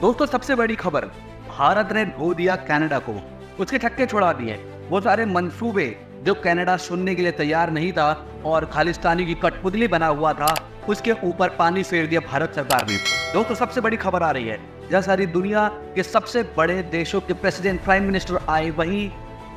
दोस्तों सबसे बड़ी खबर, भारत ने धो दिया कनाडा को, उसके छक्के छुड़ा दिए। वो सारे मंसूबे जो कनाडा सुनने के लिए तैयार नहीं था और खालिस्तानी की कठपुतली बना हुआ था, उसके ऊपर पानी फेर दिया भारत सरकार ने। दोस्तों सबसे बड़ी खबर आ रही है, जहाँ सारी दुनिया के सबसे बड़े देशों के प्रेसिडेंट प्राइम मिनिस्टर आए, वहीं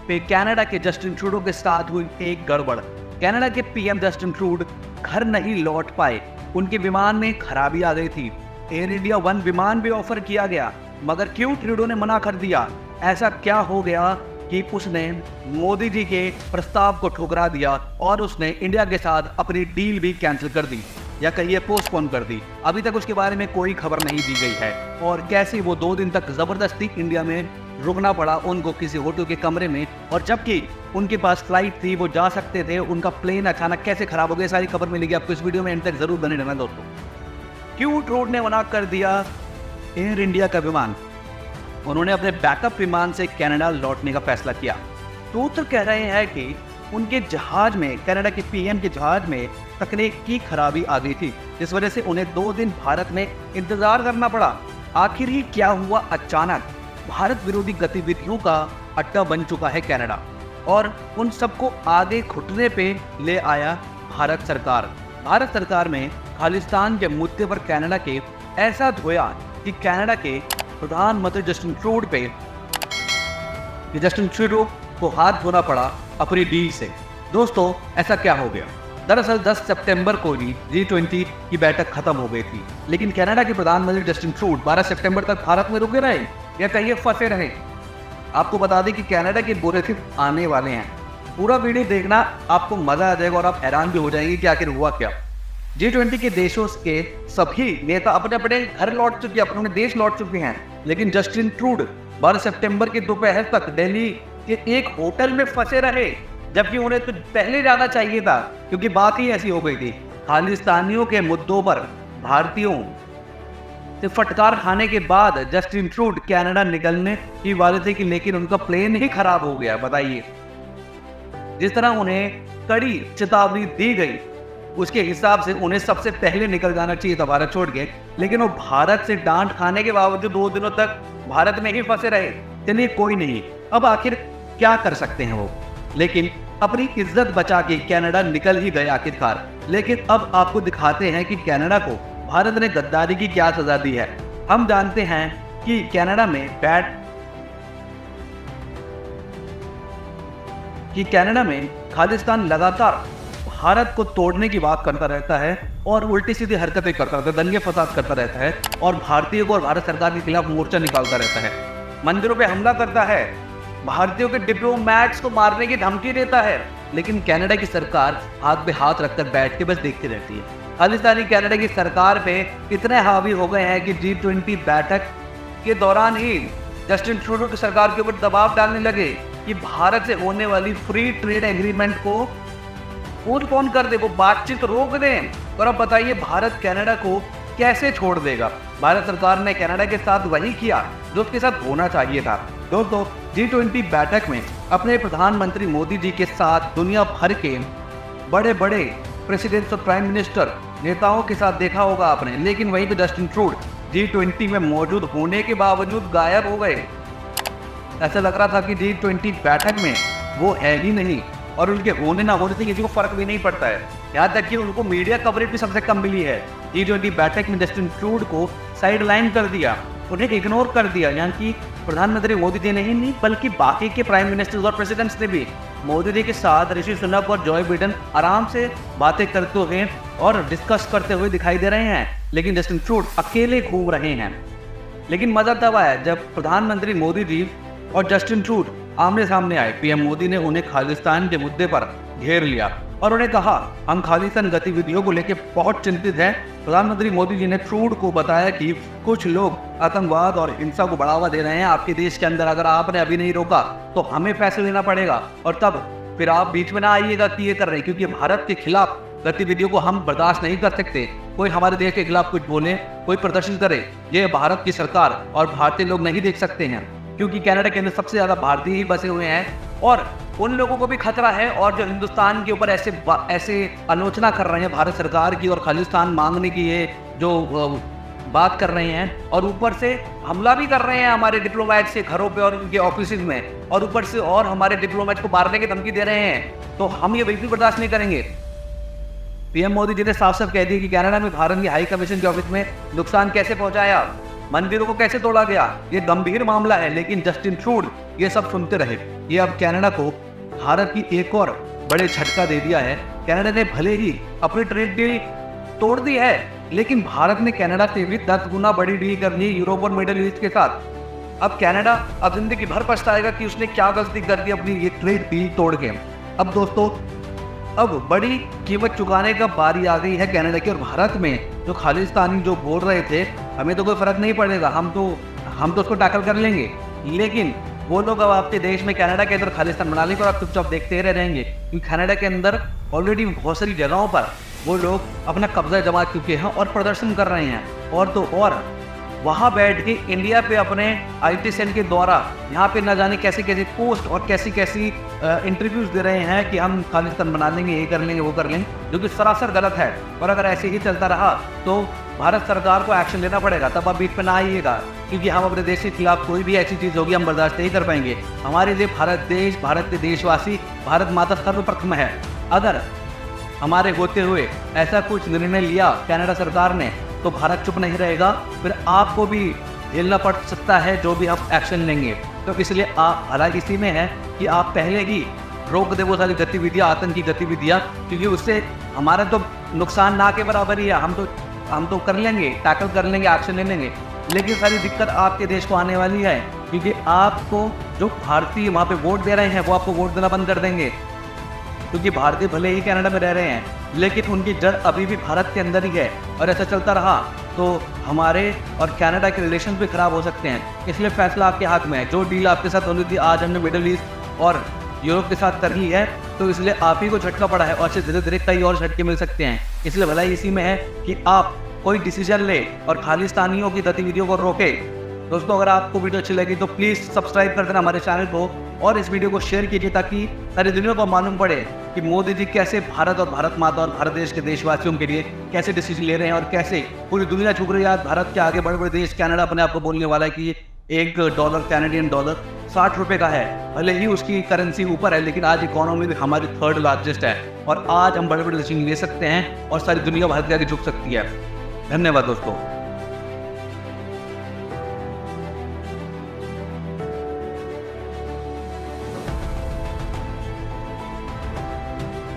पे कनाडा के जस्टिन ट्रूडो के साथ हुई एक गड़बड़। कनाडा के पीएम जस्टिन ट्रूडो घर नहीं लौट पाए, उनके विमान में खराबी आ गई थी। एयर इंडिया वन विमान भी ऑफर किया गया, मगर क्यों ट्रूडो ने मना कर दिया? ऐसा क्या हो गया कि उसने मोदी जी के प्रस्ताव को ठुकरा दिया और उसने इंडिया के साथ अपनी डील भी कैंसिल कर दी, या कहिए पोस्टपोन कर दी। अभी तक उसके बारे में कोई खबर नहीं दी गई है। और कैसे वो 2 दिन तक जबरदस्ती इंडिया में रुकना पड़ा उनको किसी होटल के कमरे में, और जबकि उनके पास फ्लाइट थी, वो जा सकते थे, उनका प्लेन अचानक कैसे खराब हो गया, सारी खबर मिलेगी आपको इस वीडियो में। एंड तक जरूर बने रहना दोस्तों। क्यों ट्रूडो ने मना कर दिया एयर इंडिया का विमान? उन्होंने अपने बैकअप विमान से कनाडा लौटने का फैसला किया। ट्रूडो कह रहे हैं कि उनके जहाज में, कनाडा के पीएम के जहाज में तकनीकी खराबी आ गई थी, जिस वजह से उन्हें 2 दिन भारत में इंतजार करना पड़ा। आखिर ही क्या हुआ? अचानक भारत विरोधी गतिविधियों का अड्डा बन चुका है कनाडा, और उन सबको आगे घुटने पे ले आया भारत सरकार। भारत सरकार में खालिस्तान के मुद्दे पर कनाडा के ऐसा धोया कि कनाडा के प्रधानमंत्री जस्टिन ट्रूडो को हाथ धोना पड़ा अपनी डील से। दोस्तों ऐसा क्या हो गया? दरअसल 10 सितंबर को ही G20 की बैठक खत्म हो गई थी, लेकिन कनाडा के प्रधानमंत्री जस्टिन ट्रूडो 12 सितंबर तक भारत में रुके रहे, या कहीं फंसे रहे। आपको बता दें कि कनाडा के बुलेटिन आने वाले हैं। पूरा वीडियो देखना, आपको मजा आ जाएगा और आप हैरान भी हो जाएंगे कि आखिर हुआ क्या। G20 के देशों के सभी नेता अपने अपने घर लौट चुके हैं, अपने अपने देश लौट चुके हैं, लेकिन जस्टिन ट्रूडो 12 सितंबर के दोपहर तक दिल्ली के एक होटल में फंसे रहे, जबकि उन्हें तो पहले जाना चाहिए था, क्योंकि बात ही ऐसी हो गई थी। खालिस्तानियों के मुद्दों पर भारतीयों से फटकार खाने के बाद जस्टिन ट्रूडो कनाडा निकलने की वाले थे, कि लेकिन उनका प्लेन ही खराब हो गया। बताइए, जिस तरह उन्हें कड़ी चेतावनी दी गई, उसके हिसाब से उन्हें सबसे पहले निकल जाना चाहिए था भारत छोड़ के, लेकिन वो भारत से डांट खाने के बावजूद 2 दिनों तक भारत में ही फंसे रहे। चलिए कोई नहीं, अब आखिर क्या कर सकते हैं वो, लेकिन अपनी इज्जत बचा के कनाडा निकल ही गए आखिरकार। लेकिन अब आपको दिखाते हैं कि कनाडा को भारत ने गद्दारी की क्या सजा दी है। हम जानते हैं कि कनाडा में खालिस्तान लगातार भारत को तोड़ने की बात करता रहता है और उल्टी सीधी हरकतें करता रहता है, दंगे फसाद करता रहता है, और भारतीयों को और भारत सरकार के खिलाफ मोर्चा निकालता रहता है, मंदिरों पे हमला करता है, भारतीयों के डिप्लोमैट्स को मारने की धमकी देता है। लेकिन कनाडा की सरकार हाथ पे हाथ रखकर बैठ के बस देखती रहती है। खालिस्तानी कनाडा की सरकार पे इतने हावी हो गए हैं कि G20 बैठक के दौरान ही जस्टिन ट्रूडो की सरकार के ऊपर दबाव डालने लगे कि भारत से होने वाली फ्री ट्रेड एग्रीमेंट को पोस्टपोन कर दे, वो बातचीत रोक दें। और अब बताइए भारत कनाडा को कैसे छोड़ देगा? भारत सरकार ने कनाडा के साथ वही किया जो उसके साथ होना चाहिए था। दोस्तों G20 बैठक में अपने प्रधानमंत्री मोदी जी के साथ दुनिया भर के बड़े बड़े प्रेसिडेंट्स और प्राइम मिनिस्टर नेताओं के साथ देखा होगा आपने, लेकिन वहीं पे जस्टिन ट्रूडो G20 में मौजूद होने के बावजूद गायब हो गए। ऐसा लग रहा था कि G20 बैठक में वो है ही नहीं, और उनके होने ना होने से किसी को फर्क भी नहीं पड़ता है। यहाँ तक कि उनको मीडिया कवरेज भी सबसे कम मिली है। G20 बैठक में जस्टिन ट्रूडो को साइड लाइन कर दिया, उन्हें इग्नोर कर दिया। यहाँ की प्रधानमंत्री मोदी जी ने ही नहीं, बल्कि बाकी के प्राइम मिनिस्टर्स और प्रेसिडेंट्स ने भी मोदी जी के साथ ऋषि सुनक और जॉय बिडेन आराम से बातें करते हुए और डिस्कस करते हुए दिखाई दे रहे हैं, लेकिन जस्टिन ट्रूडो अकेले घूम रहे हैं। लेकिन मजा तब आया जब प्रधानमंत्री मोदी जी और जस्टिन ट्रूडो आमने सामने आए। पीएम मोदी ने उन्हें खालिस्तान के मुद्दे पर घेर लिया और उन्हें कहा, हम खालिस्तान गतिविधियों को लेकर बहुत चिंतित हैं। प्रधानमंत्री मोदी जी ने ट्रूडो को बताया कि कुछ लोग आतंकवाद और हिंसा को बढ़ावा दे रहे हैं आपके देश के अंदर, अगर आपने अभी नहीं रोका तो हमें फैसले लेना पड़ेगा, और तब फिर आप बीच में ना आइएगा कि ये कर रहे हैं, क्योंकि भारत के खिलाफ गतिविधियों को हम बर्दाश्त नहीं कर सकते। कोई हमारे देश के खिलाफ कुछ बोले, कोई प्रदर्शन करे, ये भारत की सरकार और भारतीय लोग नहीं देख सकते हैं, क्योंकि कनाडा के अंदर सबसे ज़्यादा भारतीय ही बसे हुए हैं, और उन लोगों को भी खतरा है। और जो हिंदुस्तान के ऊपर ऐसे आलोचना कर रहे हैं भारत सरकार की और खालिस्तान मांगने की, ये जो बात कर रहे हैं और ऊपर से हमला भी कर रहे हैं हमारे डिप्लोमेट से घरों पे और उनके ऑफिस में, और ऊपर से और हमारे डिप्लोमेट को मारने की धमकी दे रहे हैं, तो हम ये बिल्कुल बर्दाश्त नहीं करेंगे। पीएम मोदी जी ने साफ साफ कह दिया कि कनाडा में भारत की हाई कमीशन के ऑफिस में नुकसान कैसे पहुंचाया, मंदिरों को कैसे तोड़ा गया, ये गंभीर मामला है। लेकिन जस्टिन ट्रूडो ये सब सुनते रहे। ये अब कनाडा को भारत की एक और बड़े झटका दे दिया है। कनाडा ने भले ही अपनी ट्रेड डील तोड़ दी है, लेकिन भारत ने कनाडा से भी 10 गुना बड़ी डील कर ली यूरोप और मिडिल ईस्ट के साथ। अब कनाडा अब जिंदगी भर पछताएगा कि उसने क्या गलती कर दी अपनी ये ट्रेड डील तोड़ के। अब दोस्तों, अब बड़ी कीमत चुकाने का बारी आ गई है कनाडा की। और भारत में जो खालिस्तानी जो बोल रहे थे हमें तो कोई फर्क नहीं पड़ेगा, हम तो उसको टैकल कर लेंगे, लेकिन वो लोग अब आपके देश में कनाडा के अंदर खालिस्तान बना लेंगे और आप चुपचाप देखते ही रहेंगे, क्योंकि कनाडा के अंदर ऑलरेडी बहुत सारी जगहों पर वो लोग अपना कब्जा जमा चुके हैं और प्रदर्शन कर रहे हैं। और वहाँ बैठ के इंडिया पे अपने IT सेल के द्वारा यहाँ पे न जाने कैसे कैसे पोस्ट और कैसी कैसी इंटरव्यूज दे रहे हैं कि हम खालिस्तान बना लेंगे, ये कर लेंगे, वो कर लेंगे, जो कि सरासर गलत है। और अगर ऐसे ही चलता रहा तो भारत सरकार को एक्शन लेना पड़ेगा। तब आप बीच पे ना आइएगा, क्योंकि हम अपने देश के खिलाफ कोई भी ऐसी चीज़ होगी हम बर्दाश्त नहीं कर पाएंगे। हमारे लिए भारत देश, भारत के देशवासी, भारत माता सर्वप्रथम है। अगर हमारे होते हुए ऐसा कुछ निर्णय लिया कनाडा सरकार ने तो भारत चुप नहीं रहेगा, फिर आपको भी झेलना पड़ सकता है जो भी हम एक्शन लेंगे। तो इसलिए आप भला इसी में है कि आप पहले ही रोक दे वो सारी गतिविधियाँ, आतंकी गतिविधियाँ, क्योंकि उससे हमारा तो नुकसान ना के बराबर ही है। हम तो कर लेंगे, टैकल कर लेंगे, एक्शन ले लेंगे, लेकिन सारी दिक्कत आपके देश को आने वाली है, क्योंकि आपको जो भारतीय वहाँ पे वोट दे रहे हैं वो आपको वोट देना बंद कर देंगे। क्योंकि भारतीय भले ही कनाडा में रह रहे हैं, लेकिन उनकी जड़ अभी भी भारत के अंदर ही है। और ऐसा चलता रहा तो हमारे और कनाडा के रिलेशन भी खराब हो सकते हैं। इसलिए फैसला आपके हाथ में है। जो डील आपके साथ होनी थी आज हमने मिडिल ईस्ट और यूरोप के साथ कर ली है, तो इसलिए आप ही को झटका पड़ा है और इससे धीरे धीरे कई और झटके मिल सकते हैं। इसलिए भलाई इसी में है कि आप कोई डिसीजन ले और खालिस्तानियों की गतिविधियों को रोके। दोस्तों, अगर आपको वीडियो अच्छी लगी तो प्लीज़ सब्सक्राइब कर देना हमारे चैनल को और इस वीडियो को शेयर कीजिए, ताकि सारी दुनिया को मालूम पड़े कि मोदी जी कैसे भारत और भारत माता और भारत देश के देशवासियों के लिए कैसे डिसीजन ले रहे हैं और कैसे पूरी दुनिया झुक रही है। आज भारत के आगे बड़े बड़े देश, कनाडा अपने आप को बोलने वाला है कि $1 कैनेडियन डॉलर 60 रुपये का है। भले ही उसकी करेंसी ऊपर है, लेकिन आज इकोनॉमी में हमारी 3rd लार्जेस्ट है और आज हम बड़े बड़े डिसीजन ले सकते हैं और सारी दुनिया भारत के आगे झुक सकती है। धन्यवाद दोस्तों।